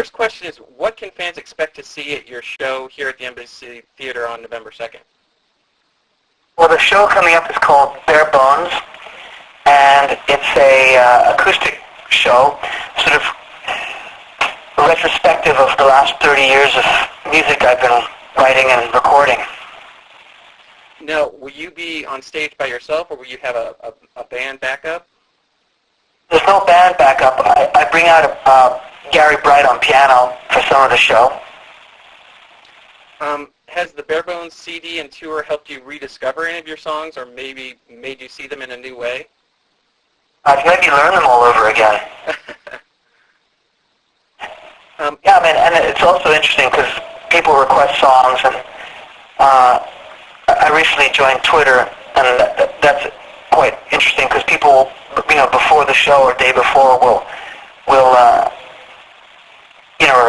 first question is, what can fans expect to see at your show here at the Embassy Theater on November 2nd? Well, the show coming up is called Bare Bones, and it's a acoustic show, sort of retrospective of the last 30 years of music I've been writing and recording. Now, will you be on stage by yourself, or will you have a band backup? There's no band backup. I bring out Gary Bright on piano for some of the show. Has the Bare Bones CD and tour helped you rediscover any of your songs, or maybe made you see them in a new way? I've maybe learned them all over again. Yeah, I mean, and it's also interesting because people request songs, and I recently joined Twitter, and that's quite interesting because people, before the show or day before will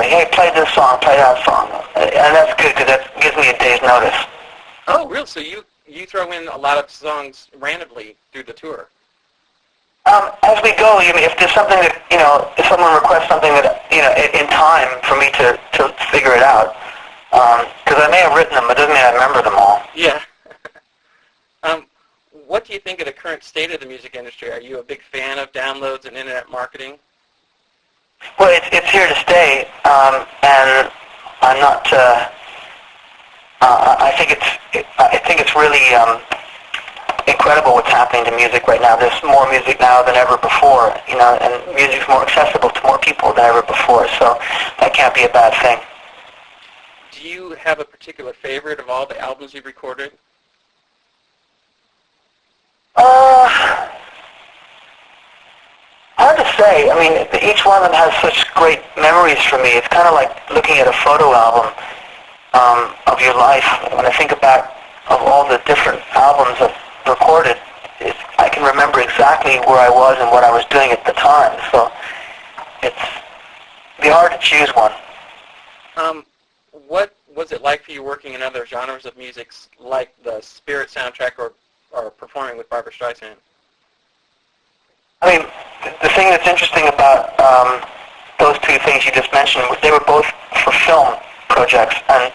hey, play this song, play that song, and that's good because that gives me a day's notice. Oh, really? So you throw in a lot of songs randomly through the tour? As we go, if there's something that, if someone requests something that, in time for me to figure it out, because I may have written them, but it doesn't mean I remember them all. Yeah. What do you think of the current state of the music industry? Are you a big fan of downloads and internet marketing? Well, it's here to stay, and I'm not. I think it's really incredible what's happening to music right now. There's more music now than ever before, and music's more accessible to more people than ever before. So that can't be a bad thing. Do you have a particular favorite of all the albums you've recorded? Hard to say. I mean, each one of them has such great memories for me. It's kind of like looking at a photo album of your life. When I think about of all the different albums I've recorded, I can remember exactly where I was and what I was doing at the time. So it's hard to choose one. What was it like for you working in other genres of music, like the Spirit soundtrack or performing with Barbra Streisand? I mean, the thing that's interesting about those two things you just mentioned was they were both for film projects. And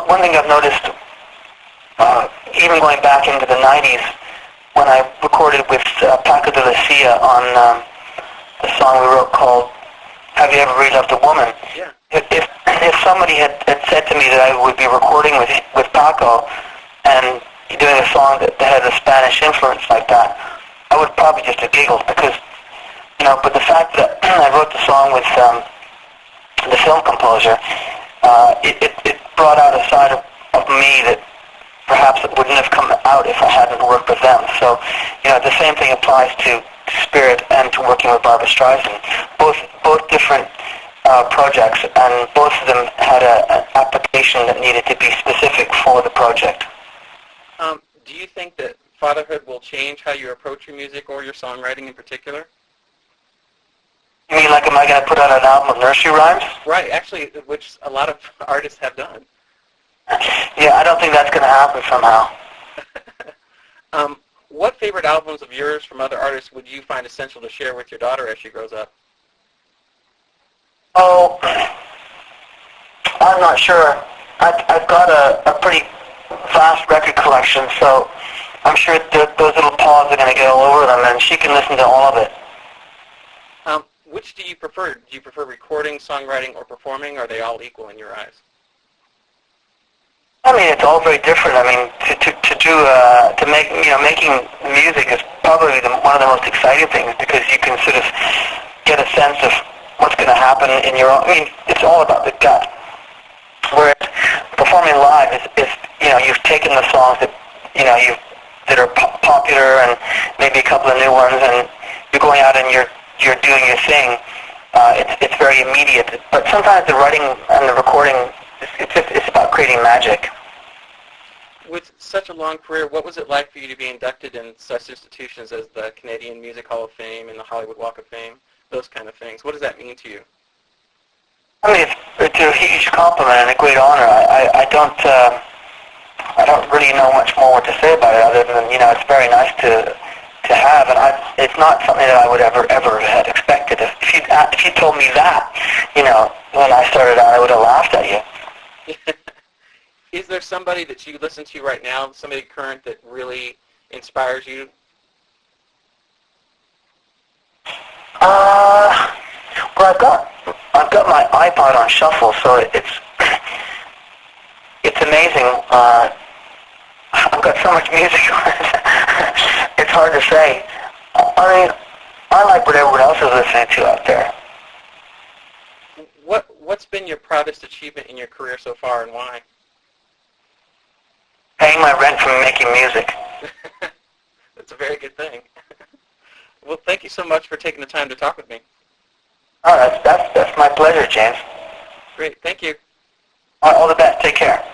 one thing I've noticed, even going back into the 90s, when I recorded with Paco de Lucia on the song we wrote called Have You Ever Really Loved a Woman? Yeah. If somebody had said to me that I would be recording with Paco and doing a song that had a Spanish influence like that, I would probably just have giggled because, but the fact that I wrote the song with the film composer, it brought out a side of me that perhaps it wouldn't have come out if I hadn't worked with them. So, the same thing applies to Spirit and to working with Barbra Streisand. Both different projects, and both of them had an application that needed to be specific for the project. Do you think that fatherhood will change how you approach your music or your songwriting in particular? You mean like, am I going to put out an album of nursery rhymes? Right, actually, which a lot of artists have done. Yeah, I don't think that's going to happen somehow. What favorite albums of yours from other artists would you find essential to share with your daughter as she grows up? Oh, I'm not sure. I've got a pretty vast record collection, so I'm sure those little paws are going to get all over them, and she can listen to all of it. Which do you prefer? Do you prefer recording, songwriting, or performing? Are they all equal in your eyes? I mean, it's all very different. I mean, making music is probably one of the most exciting things because you can sort of get a sense of what's going to happen in your own. I mean, it's all about the gut. Whereas performing live is you've taken the songs that that are popular and maybe a couple of new ones, and you're going out and you're doing your thing. It's very immediate, but sometimes the writing and the recording, it's about creating magic. With such a long career, what was it like for you to be inducted in such institutions as the Canadian Music Hall of Fame and the Hollywood Walk of Fame, those kind of things? What does that mean to you? I mean, it's a huge compliment and a great honor. I don't really know much more what to say about it other than, it's very nice to have, and it's not something that I would ever had expected. If you'd that, if you told me that, when I started out, I would have laughed at you. Is there somebody that you listen to right now, somebody current that really inspires you? Well, I've got my iPod on shuffle, so it's amazing. I've got so much music on it. It's hard to say. I mean, I like what everyone else is listening to out there. What's been your proudest achievement in your career so far, and why? Paying my rent from making music. That's a very good thing. Well, thank you so much for taking the time to talk with me. Oh, that's my pleasure, James. Great. Thank you. All the best. Take care.